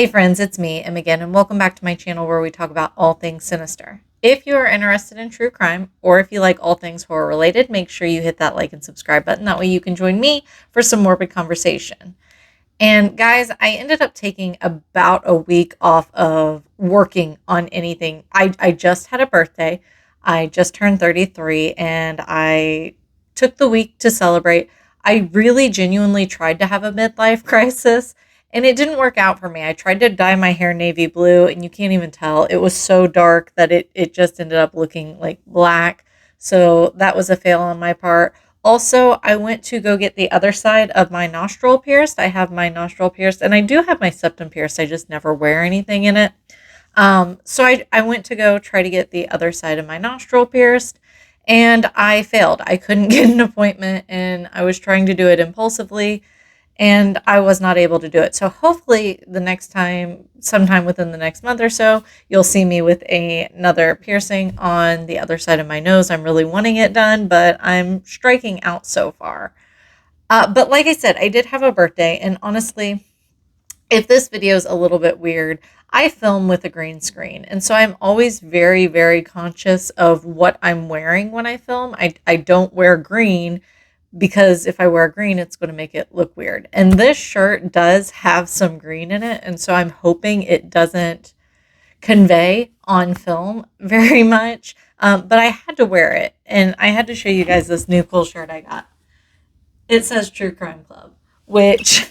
Hey friends, it's me, Em again, and welcome back to my channel where we talk about all things sinister. If you are interested in true crime, or if you like all things horror related, make sure you hit that like and subscribe button. That way you can join me for some morbid conversation. And guys, I ended up taking about a week off of working on anything. I just had a birthday. I just turned 33 and I took the week to celebrate. I really genuinely tried to have a midlife crisis and it didn't work out for me. I tried to dye my hair navy blue and you can't even tell. It was so dark that it just ended up looking like black. So that was a fail on my part. Also, I went to go get the other side of my nostril pierced. I have my nostril pierced and I do have my septum pierced. I just never wear anything in it. So I went to go try to get the other side of my nostril pierced and I failed. I couldn't get an appointment and I was trying to do it impulsively and I was not able to do it. So hopefully the next time, sometime within the next month or so, you'll see me with another piercing on the other side of my nose. I'm really wanting it done, but I'm striking out so far. But like I said, I did have a birthday, and honestly, if this video is a little bit weird, I film with a green screen. And so I'm always very, very conscious of what I'm wearing when I film. I don't wear green because if I wear green, it's going to make it look weird. And this shirt does have some green in it. And so I'm hoping it doesn't convey on film very much. But I had to wear it. And I had to show you guys this new cool shirt I got. It says True Crime Club, which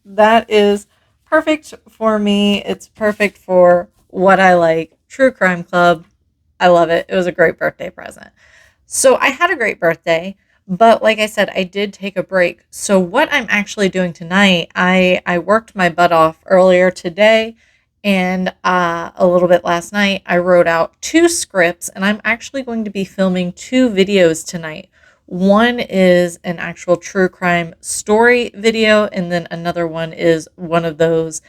that is perfect for me. It's perfect for what I like. True Crime Club. I love it. It was a great birthday present. So I had a great birthday. But like I said, I did take a break. So what I'm actually doing tonight, I worked my butt off earlier today and a little bit last night. I wrote out 2 scripts and I'm actually going to be filming 2 videos tonight. One is an actual true crime story video and then another one is one of those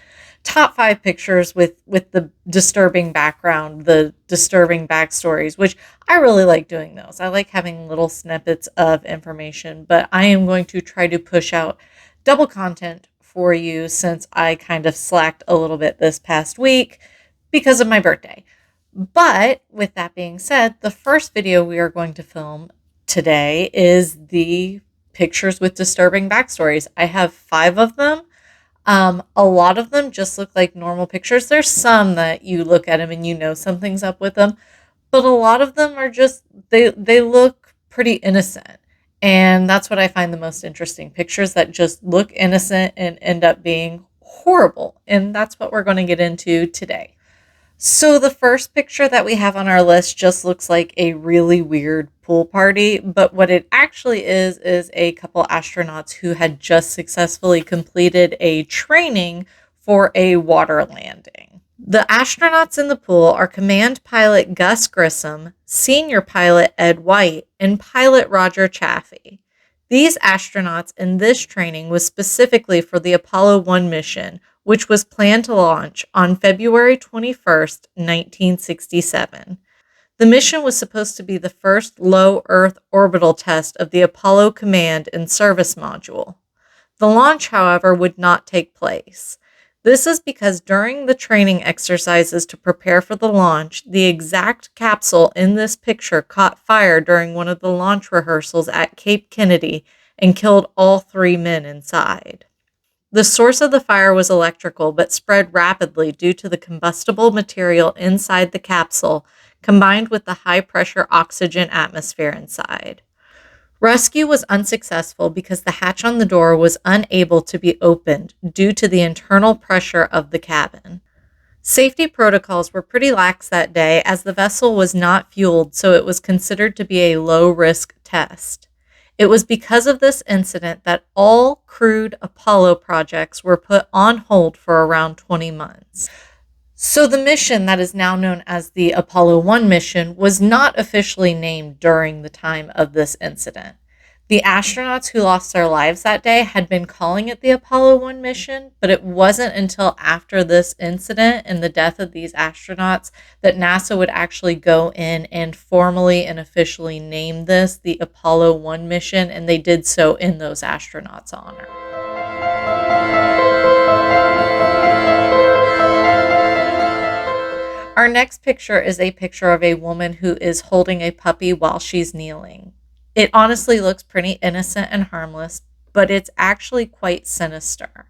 top 5 pictures with the disturbing background, the disturbing backstories, which I really like doing those. I like having little snippets of information, but I am going to try to push out double content for you since I kind of slacked a little bit this past week because of my birthday. But with that being said, the first video we are going to film today is the pictures with disturbing backstories. I have 5 of them. A lot of them just look like normal pictures. There's some that you look at them and you know something's up with them, but a lot of them are just, they look pretty innocent. And that's what I find the most interesting. Pictures that just look innocent and end up being horrible. And that's what we're going to get into today. So the first picture that we have on our list just looks like a really weird pool party, but what it actually is a couple astronauts who had just successfully completed a training for a water landing. The astronauts in the pool are Command Pilot Gus Grissom, Senior Pilot Ed White, and Pilot Roger Chaffee. These astronauts in this training was specifically for the Apollo 1 mission, which was planned to launch on February 21st, 1967. The mission was supposed to be the first low Earth orbital test of the Apollo Command and Service Module. The launch, however, would not take place. This is because during the training exercises to prepare for the launch, the exact capsule in this picture caught fire during one of the launch rehearsals at Cape Kennedy and killed all 3 men inside. The source of the fire was electrical, but spread rapidly due to the combustible material inside the capsule, combined with the high-pressure oxygen atmosphere inside. Rescue was unsuccessful because the hatch on the door was unable to be opened due to the internal pressure of the cabin. Safety protocols were pretty lax that day as the vessel was not fueled, so it was considered to be a low-risk test. It was because of this incident that all crewed Apollo projects were put on hold for around 20 months. So the mission that is now known as the Apollo 1 mission was not officially named during the time of this incident. The astronauts who lost their lives that day had been calling it the Apollo 1 mission, but it wasn't until after this incident and the death of these astronauts that NASA would actually go in and formally and officially name this the Apollo 1 mission, and they did so in those astronauts' honor. Our next picture is a picture of a woman who is holding a puppy while she's kneeling. It honestly looks pretty innocent and harmless, but it's actually quite sinister.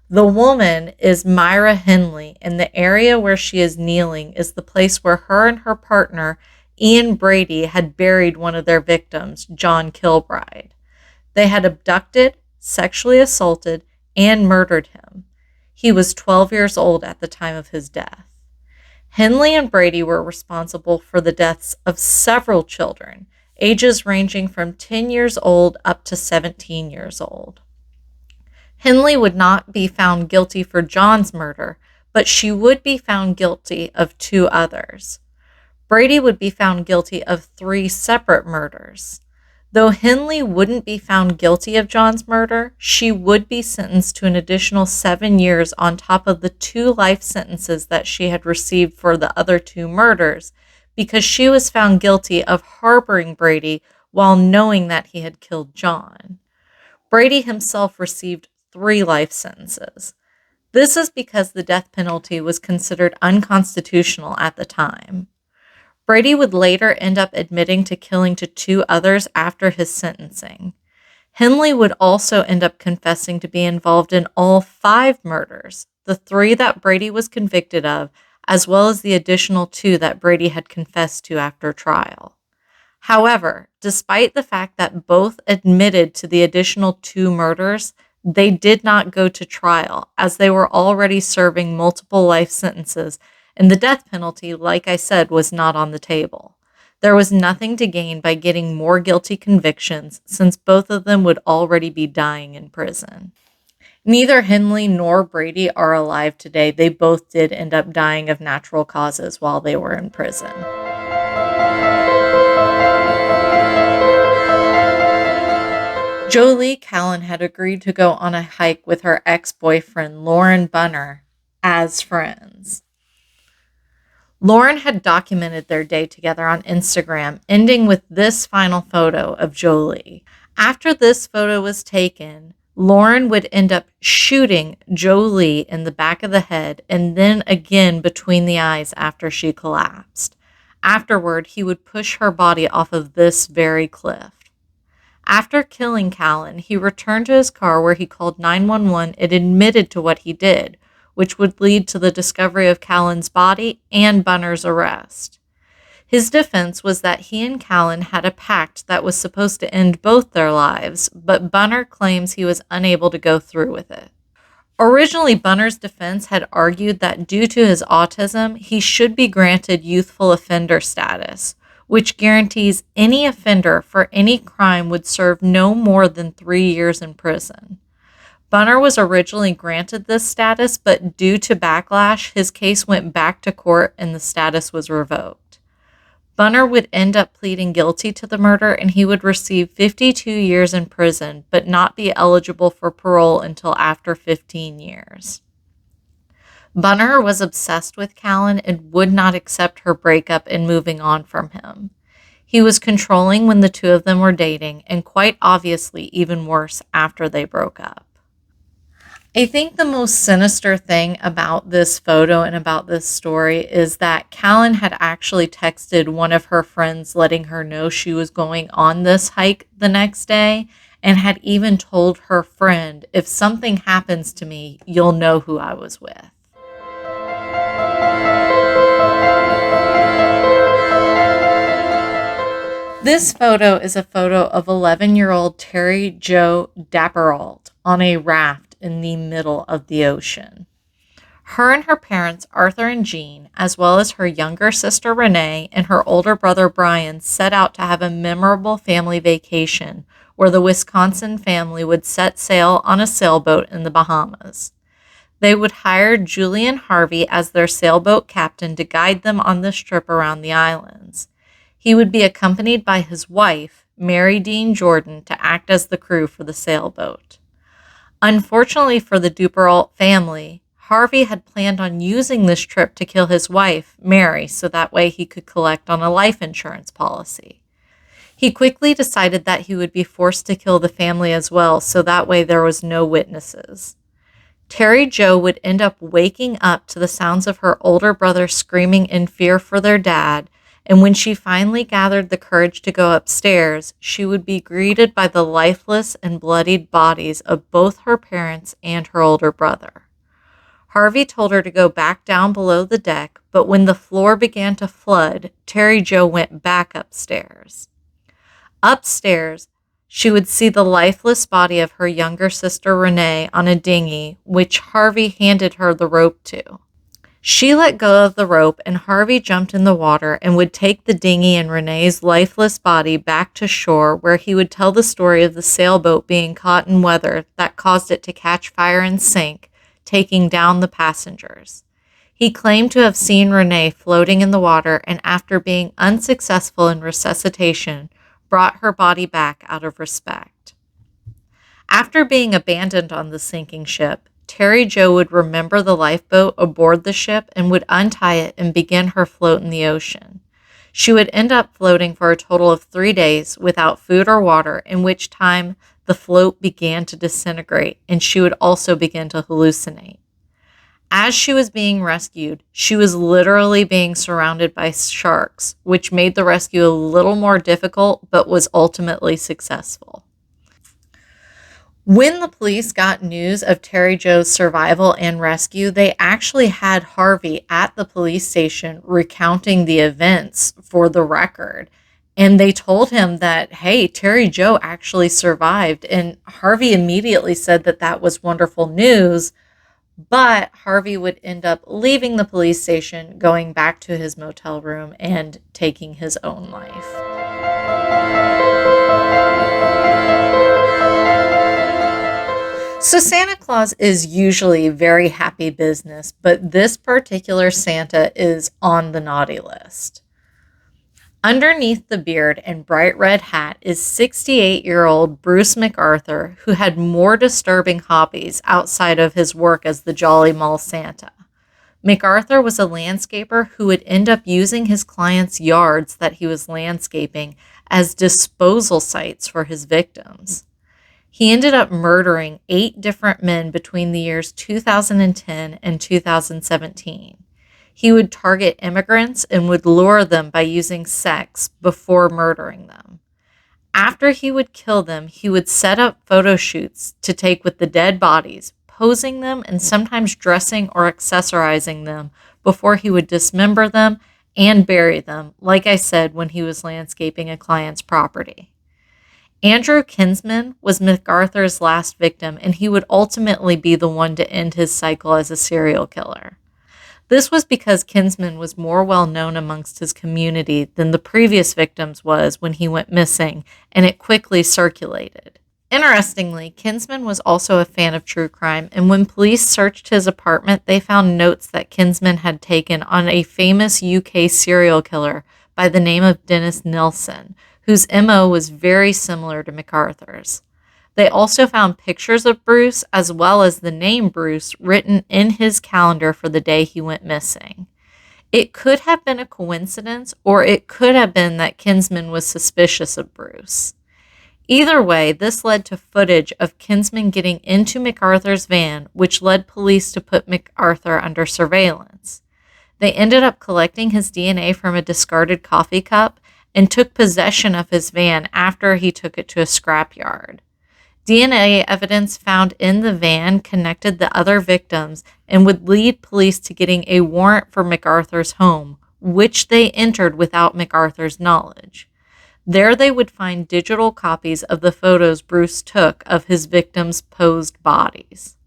The woman is Myra Henley, and the area where she is kneeling is the place where her and her partner, Ian Brady, had buried one of their victims, John Kilbride. They had abducted, sexually assaulted, and murdered him. He was 12 years old at the time of his death. Henley and Brady were responsible for the deaths of several children, ages ranging from 10 years old up to 17 years old. Henley would not be found guilty for John's murder, but she would be found guilty of 2 others. Brady would be found guilty of 3 separate murders. Though Henley wouldn't be found guilty of John's murder, she would be sentenced to an additional 7 years on top of the 2 life sentences that she had received for the other 2 murders, because she was found guilty of harboring Brady while knowing that he had killed John. Brady himself received 3 life sentences. This is because the death penalty was considered unconstitutional at the time. Brady would later end up admitting to killing 2 others after his sentencing. Henley would also end up confessing to be involved in all 5 murders, the 3 that Brady was convicted of, as well as the additional 2 that Brady had confessed to after trial. However, despite the fact that both admitted to the additional 2 murders, they did not go to trial, as they were already serving multiple life sentences, and the death penalty, like I said, was not on the table. There was nothing to gain by getting more guilty convictions, since both of them would already be dying in prison. Neither Henley nor Brady are alive today. They both did end up dying of natural causes while they were in prison. Jolie Callan had agreed to go on a hike with her ex-boyfriend, Lauren Bunner, as friends. Lauren had documented their day together on Instagram, ending with this final photo of Jolie. After this photo was taken, Lauren would end up shooting Jolie in the back of the head and then again between the eyes after she collapsed. Afterward, he would push her body off of this very cliff. After killing Callan, he returned to his car where he called 911 and admitted to what he did, which would lead to the discovery of Callan's body and Bunner's arrest. His defense was that he and Callan had a pact that was supposed to end both their lives, but Bunner claims he was unable to go through with it. Originally, Bunner's defense had argued that due to his autism, he should be granted youthful offender status, which guarantees any offender for any crime would serve no more than 3 years in prison. Bunner was originally granted this status, but due to backlash, his case went back to court and the status was revoked. Bunner would end up pleading guilty to the murder and he would receive 52 years in prison, but not be eligible for parole until after 15 years. Bunner was obsessed with Callan and would not accept her breakup and moving on from him. He was controlling when the 2 of them were dating, and quite obviously even worse after they broke up. I think the most sinister thing about this photo and about this story is that Callan had actually texted one of her friends letting her know she was going on this hike the next day, and had even told her friend, "If something happens to me, you'll know who I was with." This photo is a photo of 11-year-old Terry Jo Daberalt on a raft in the middle of the ocean. Her and her parents, Arthur and Jean, as well as her younger sister Renee and her older brother Brian, set out to have a memorable family vacation where the Wisconsin family would set sail on a sailboat in the Bahamas. They would hire Julian Harvey as their sailboat captain to guide them on this trip around the islands. He would be accompanied by his wife, Mary Dean Jordan, to act as the crew for the sailboat. Unfortunately for the Daberalt family, Harvey had planned on using this trip to kill his wife, Mary, so that way he could collect on a life insurance policy. He quickly decided that he would be forced to kill the family as well, so that way there was no witnesses. Terry Jo would end up waking up to the sounds of her older brother screaming in fear for their dad, and when she finally gathered the courage to go upstairs, she would be greeted by the lifeless and bloodied bodies of both her parents and her older brother. Harvey told her to go back down below the deck, but when the floor began to flood, Terry Jo went back upstairs. Upstairs, she would see the lifeless body of her younger sister Renee on a dinghy, which Harvey handed her the rope to. She let go of the rope and Harvey jumped in the water and would take the dinghy and Renee's lifeless body back to shore, where he would tell the story of the sailboat being caught in weather that caused it to catch fire and sink, taking down the passengers. He claimed to have seen Renee floating in the water and, after being unsuccessful in resuscitation, brought her body back out of respect. After being abandoned on the sinking ship, Terry Jo would remember the lifeboat aboard the ship and would untie it and begin her float in the ocean. She would end up floating for a total of 3 days without food or water, in which time the float began to disintegrate and she would also begin to hallucinate. As she was being rescued, she was literally being surrounded by sharks, which made the rescue a little more difficult but was ultimately successful. When the police got news of Terry Jo's survival and rescue, they actually had Harvey at the police station recounting the events for the record. And they told him that, hey, Terry Jo actually survived. And Harvey immediately said that that was wonderful news. But Harvey would end up leaving the police station, going back to his motel room, and taking his own life. So Santa Claus is usually very happy business, but this particular Santa is on the naughty list. Underneath the beard and bright red hat is 68-year-old Bruce MacArthur, who had more disturbing hobbies outside of his work as the Jolly Mall Santa. MacArthur was a landscaper who would end up using his clients' yards that he was landscaping as disposal sites for his victims. He ended up murdering 8 different men between the years 2010 and 2017. He would target immigrants and would lure them by using sex before murdering them. After he would kill them, he would set up photo shoots to take with the dead bodies, posing them and sometimes dressing or accessorizing them before he would dismember them and bury them, like I said, when he was landscaping a client's property. Andrew Kinsman was MacArthur's last victim, and he would ultimately be the one to end his cycle as a serial killer. This was because Kinsman was more well known amongst his community than the previous victims was when he went missing, and it quickly circulated. Interestingly, Kinsman was also a fan of true crime, and when police searched his apartment, they found notes that Kinsman had taken on a famous UK serial killer by the name of Dennis Nilsen, whose MO was very similar to MacArthur's. They also found pictures of Bruce, as well as the name Bruce, written in his calendar for the day he went missing. It could have been a coincidence, or it could have been that Kinsman was suspicious of Bruce. Either way, this led to footage of Kinsman getting into MacArthur's van, which led police to put MacArthur under surveillance. They ended up collecting his DNA from a discarded coffee cup and took possession of his van after he took it to a scrapyard. DNA evidence found in the van connected the other victims and would lead police to getting a warrant for MacArthur's home, which they entered without MacArthur's knowledge. There they would find digital copies of the photos Bruce took of his victims' posed bodies.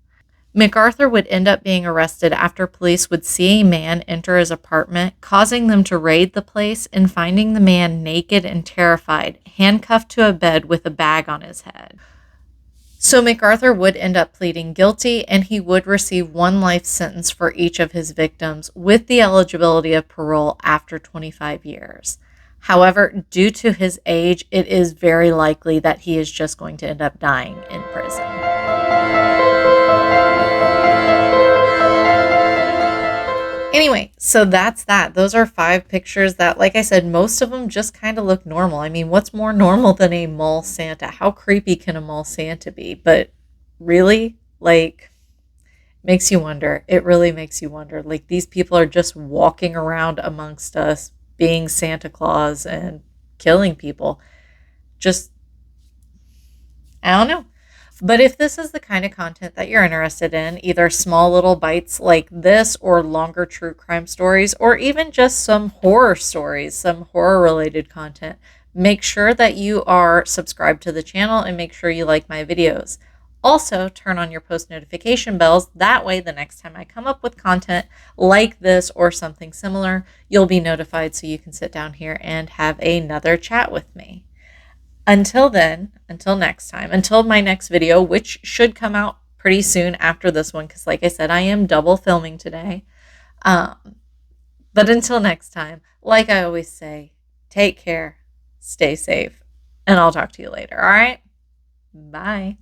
MacArthur would end up being arrested after police would see a man enter his apartment, causing them to raid the place and finding the man naked and terrified, handcuffed to a bed with a bag on his head. So MacArthur would end up pleading guilty, and he would receive 1 life sentence for each of his victims, with the eligibility of parole after 25 years. However, due to his age, it is very likely that he is just going to end up dying in prison. Anyway, so that's that. Those are 5 pictures that, like I said, most of them just kind of look normal. I mean, what's more normal than a mall Santa? How creepy can a mall Santa be? But really, like, Makes you wonder. It really makes you wonder. Like, these people are just walking around amongst us, being Santa Claus and killing people. Just, I don't know. But if this is the kind of content that you're interested in, either small little bites like this or longer true crime stories, or even just some horror stories, some horror related content, make sure that you are subscribed to the channel and make sure you like my videos. Also, turn on your post notification bells. That way, the next time I come up with content like this or something similar, you'll be notified so you can sit down here and have another chat with me. Until then, until next time, until my next video, which should come out pretty soon after this one, because like I said, I am double filming today. But until next time, like I always say, take care, stay safe, and I'll talk to you later. All right? Bye.